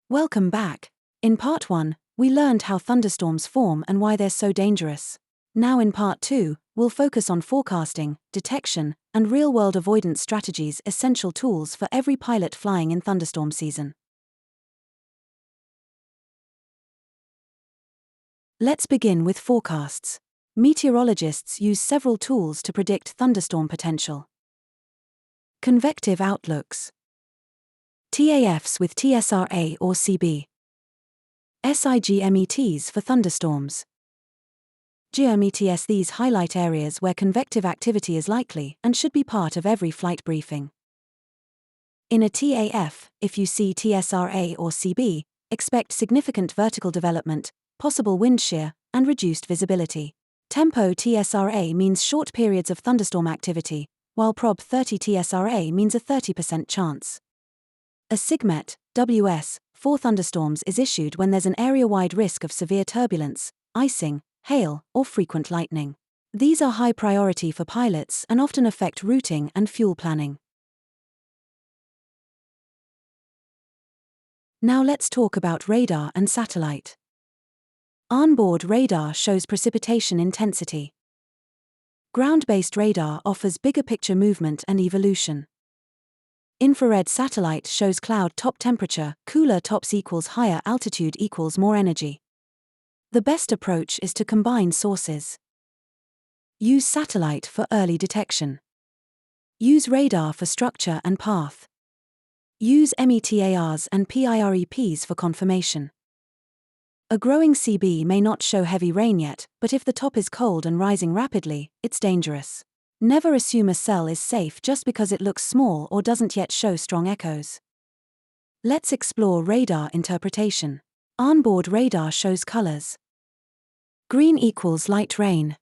Welcome back. In part 1, we learned how thunderstorms form and why they're so dangerous. Now in part 2, we'll focus on forecasting, detection, and real-world avoidance strategies, essential tools for every pilot flying in thunderstorm season. Let's begin with forecasts. Meteorologists use several tools to predict thunderstorm potential. Convective outlooks. TAFs with TSRA or CB. SIGMETs for thunderstorms. GMETs. These highlight areas where convective activity is likely and should be part of every flight briefing. In a TAF, if you see TSRA or CB, expect significant vertical development, possible wind shear, and reduced visibility. Tempo TSRA means short periods of thunderstorm activity, while Prob 30 TSRA means a 30% chance. A SIGMET, WS, for thunderstorms is issued when there's an area-wide risk of severe turbulence, icing, hail, or frequent lightning. These are high priority for pilots and often affect routing and fuel planning. Now let's talk about radar and satellite. Onboard radar shows precipitation intensity. Ground-based radar offers bigger picture movement and evolution. Infrared satellite shows cloud top temperature, cooler tops equals higher altitude equals more energy. The best approach is to combine sources. Use satellite for early detection. Use radar for structure and path. Use METARs and PIREPs for confirmation. A growing CB may not show heavy rain yet, but if the top is cold and rising rapidly, it's dangerous. Never assume a cell is safe just because it looks small or doesn't yet show strong echoes. Let's explore radar interpretation. Onboard radar shows colors. Green equals light rain.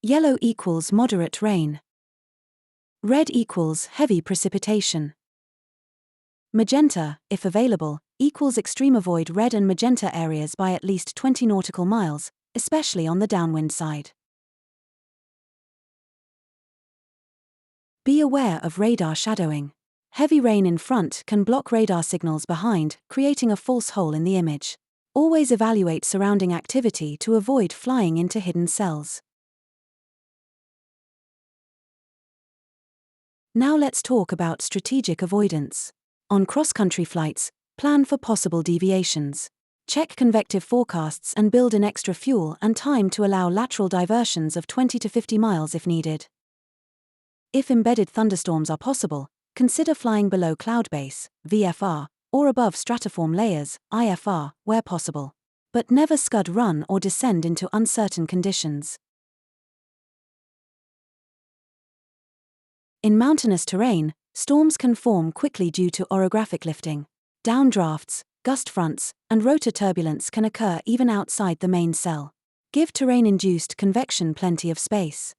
Yellow equals moderate rain. Red equals heavy precipitation. Magenta, if available, equals extreme. Avoid red and magenta areas by at least 20 nautical miles, especially on the downwind side. Be aware of radar shadowing. Heavy rain in front can block radar signals behind, creating a false hole in the image. Always evaluate surrounding activity to avoid flying into hidden cells. Now let's talk about strategic avoidance. On cross-country flights, plan for possible deviations. Check convective forecasts and build in extra fuel and time to allow lateral diversions of 20 to 50 miles if needed. If embedded thunderstorms are possible, consider flying below cloud base, VFR, or above stratiform layers, IFR, where possible. But never scud run or descend into uncertain conditions. In mountainous terrain, storms can form quickly due to orographic lifting. Downdrafts, gust fronts, and rotor turbulence can occur even outside the main cell. Give terrain-induced convection plenty of space.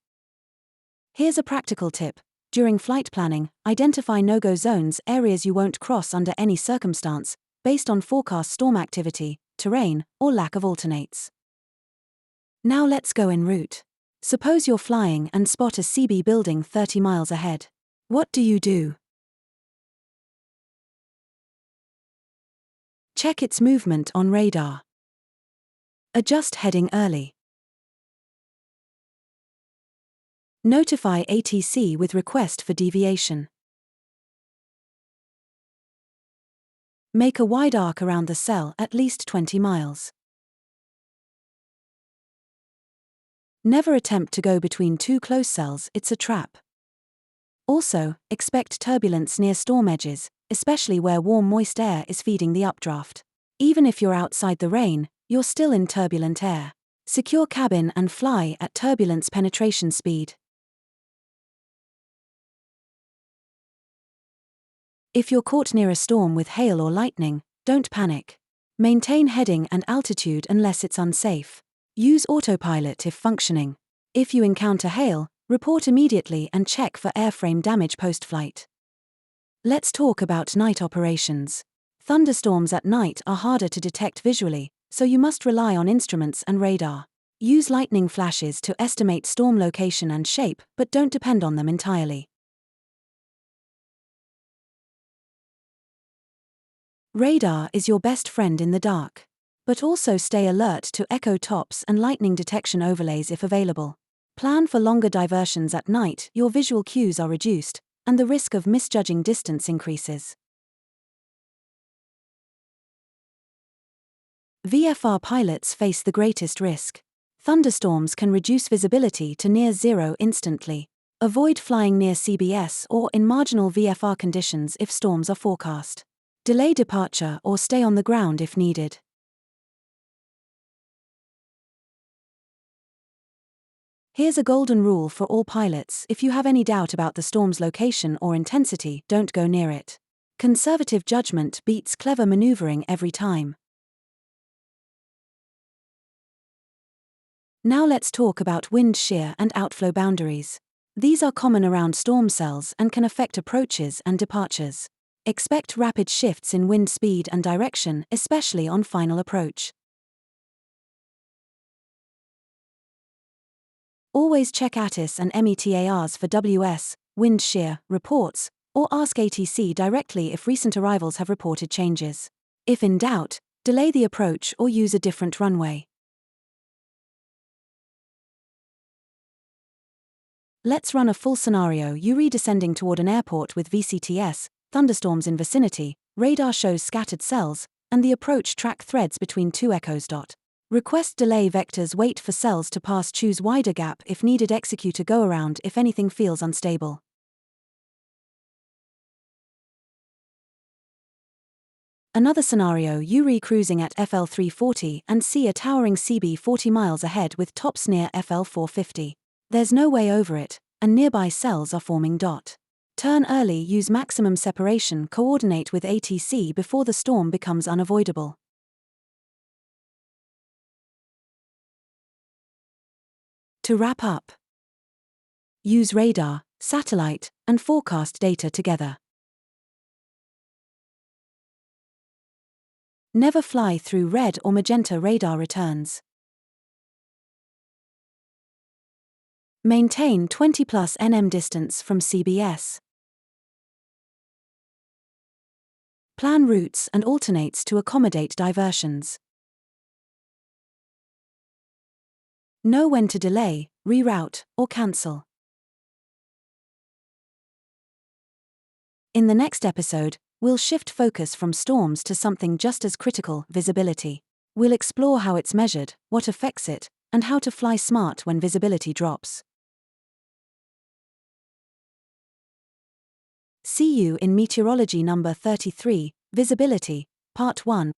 Here's a practical tip. During flight planning, identify no-go zones, areas you won't cross under any circumstance, based on forecast storm activity, terrain, or lack of alternates. Now let's go en route. Suppose you're flying and spot a CB building 30 miles ahead. What do? Check its movement on radar. Adjust heading early. Notify ATC with request for deviation. Make a wide arc around the cell at least 20 miles. Never attempt to go between two close cells, it's a trap. Also, expect turbulence near storm edges, especially where warm moist air is feeding the updraft. Even if you're outside the rain, you're still in turbulent air. Secure cabin and fly at turbulence penetration speed. If you're caught near a storm with hail or lightning, don't panic. Maintain heading and altitude unless it's unsafe. Use autopilot if functioning. If you encounter hail, report immediately and check for airframe damage post-flight. Let's talk about night operations. Thunderstorms at night are harder to detect visually, so you must rely on instruments and radar. Use lightning flashes to estimate storm location and shape, but don't depend on them entirely. Radar is your best friend in the dark. But also stay alert to echo tops and lightning detection overlays if available. Plan for longer diversions at night, your visual cues are reduced, and the risk of misjudging distance increases. VFR pilots face the greatest risk. Thunderstorms can reduce visibility to near zero instantly. Avoid flying near CBS or in marginal VFR conditions if storms are forecast. Delay departure or stay on the ground if needed. Here's a golden rule for all pilots: if you have any doubt about the storm's location or intensity, don't go near it. Conservative judgment beats clever maneuvering every time. Now let's talk about wind shear and outflow boundaries. These are common around storm cells and can affect approaches and departures. Expect rapid shifts in wind speed and direction, especially on final approach. Always check ATIS and METARs for WS, wind shear, reports, or ask ATC directly if recent arrivals have reported changes. If in doubt, delay the approach or use a different runway. Let's run a full scenario: URI descending toward an airport with VCTS, thunderstorms in vicinity, radar shows scattered cells, and the approach track threads between two echoes. Request delay vectors, wait for cells to pass, choose wider gap if needed, execute a go-around if anything feels unstable. Another scenario: URI cruising at FL 340 and see a towering CB 40 miles ahead with tops near FL 450. There's no way over it, and nearby cells are forming. Turn early, use maximum separation, coordinate with ATC before the storm becomes unavoidable. To wrap up, use radar, satellite, and forecast data together. Never fly through red or magenta radar returns. Maintain 20+ nm distance from CBS. Plan routes and alternates to accommodate diversions. Know when to delay, reroute, or cancel. In the next episode, we'll shift focus from storms to something just as critical: visibility. We'll explore how it's measured, what affects it, and how to fly smart when visibility drops. See you in Meteorology number 33, Visibility, Part 1.